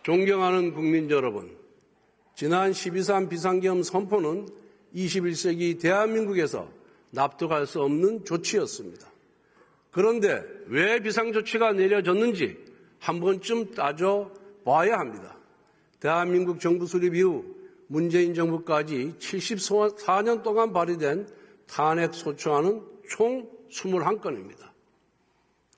존경하는 국민 여러분, 지난 12.3 비상계엄 선포는 21세기 대한민국에서 납득할 수 없는 조치였습니다. 그런데 왜 비상조치가 내려졌는지 한 번쯤 따져봐야 합니다. 대한민국 정부 수립 이후 문재인 정부까지 74년 동안 발의된 탄핵소추안은 총 21건입니다.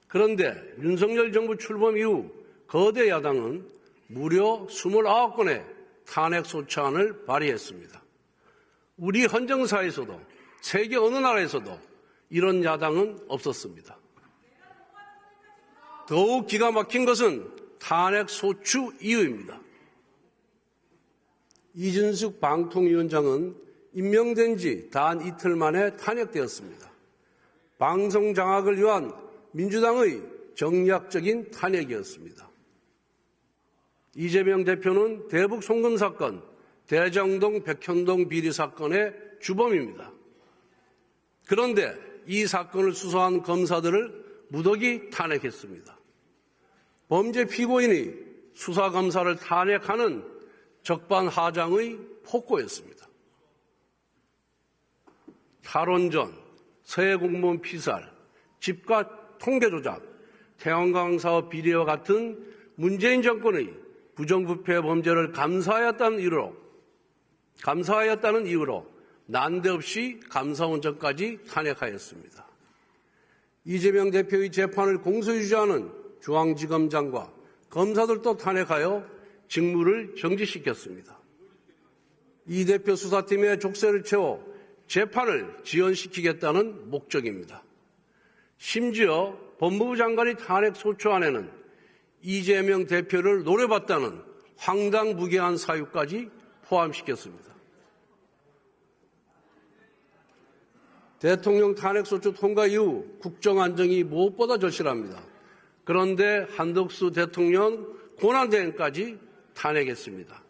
그런데 윤석열 정부 출범 이후 거대 야당은 무려 29건의 탄핵소추안을 발의했습니다. 우리 헌정사에서도 세계 어느 나라에서도 이런 야당은 없었습니다. 더욱 기가 막힌 것은 탄핵소추 이유입니다. 이준석 방통위원장은 임명된 지 단 이틀 만에 탄핵되었습니다. 방송 장악을 위한 민주당의 정략적인 탄핵이었습니다. 이재명 대표는 대북 송금 사건, 대장동 백현동 비리 사건의 주범입니다. 그런데 이 사건을 수사한 검사들을 무더기 탄핵했습니다. 범죄 피고인이 수사검사를 탄핵하는 적반하장의 폭거였습니다. 탈원전, 서해 공무원 피살, 집값 통계 조작, 태양광 사업 비리와 같은 문재인 정권의 부정부패 범죄를 감사하였다는 이유로 난데없이 감사원장까지 탄핵하였습니다. 이재명 대표의 재판을 공소유지하는 중앙지검장과 검사들도 탄핵하여 직무를 정지시켰습니다. 이 대표 수사팀의 족쇄를 채워 재판을 지연시키겠다는 목적입니다. 심지어 법무부 장관의 탄핵소추안에는 이재명 대표를 노려봤다는 황당무계한 사유까지 포함시켰습니다. 대통령 탄핵소추 통과 이후 국정안정이 무엇보다 절실합니다. 그런데 한덕수 대통령 권한대행까지 탄핵했습니다.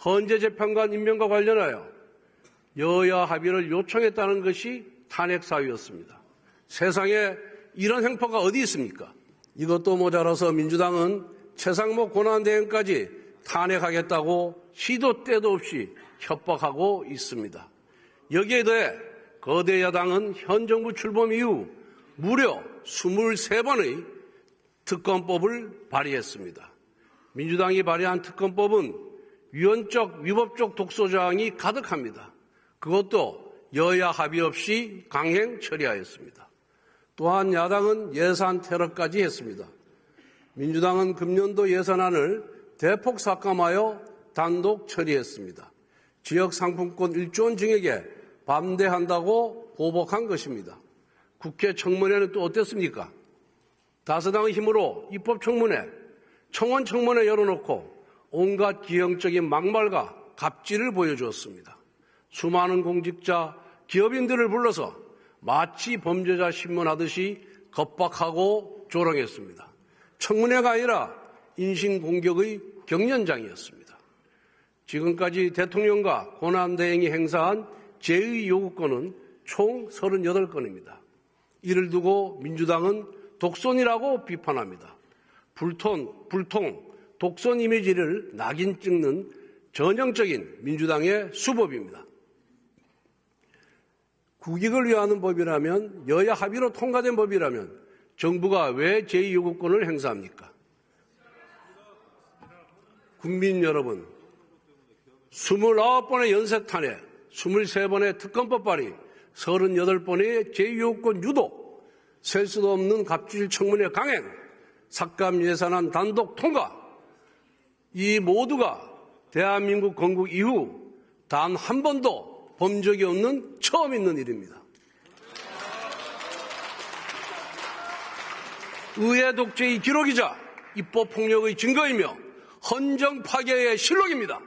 헌재 재판관 임명과 관련하여 여야 합의를 요청했다는 것이 탄핵 사유였습니다. 세상에 이런 행포가 어디 있습니까? 이것도 모자라서 민주당은 최상목 권한대행까지 탄핵하겠다고 시도 때도 없이 협박하고 있습니다. 여기에 더해 거대 야당은 현 정부 출범 이후 무려 23번의 특검법을 발의했습니다. 민주당이 발의한 특검법은 위헌적, 위법적 독소조항이 가득합니다. 그것도 여야 합의 없이 강행 처리하였습니다. 또한 야당은 예산 테러까지 했습니다. 민주당은 금년도 예산안을 대폭 삭감하여 단독 처리했습니다. 지역 상품권 1조 원 증액에 반대한다고 보복한 것입니다. 국회 청문회는 또 어땠습니까? 다수당의 힘으로 입법청문회, 청원청문회 열어놓고 온갖 기형적인 막말과 갑질을 보여주었습니다. 수많은 공직자, 기업인들을 불러서 마치 범죄자 신문하듯이 겁박하고 조롱했습니다. 청문회가 아니라 인신공격의 경연장이었습니다. 지금까지 대통령과 권한대행이 행사한 제의 요구권은 총 38건입니다. 이를 두고 민주당은 독선이라고 비판합니다. 불통, 독선 이미지를 낙인 찍는 전형적인 민주당의 수법입니다. 국익을 위하는 법이라면, 여야 합의로 통과된 법이라면 정부가 왜 제2요구권을 행사합니까? 국민 여러분, 29번의 연쇄 탄핵, 23번의 특검법 발의, 38번의 제2요구권 유도, 셀 수도 없는 갑질 청문회 강행, 삭감 예산안 단독 통과, 이 모두가 대한민국 건국 이후 단 한 번도 본 적이 없는 처음 있는 일입니다. 의회 독재의 기록이자 입법 폭력의 증거이며 헌정 파괴의 실록입니다.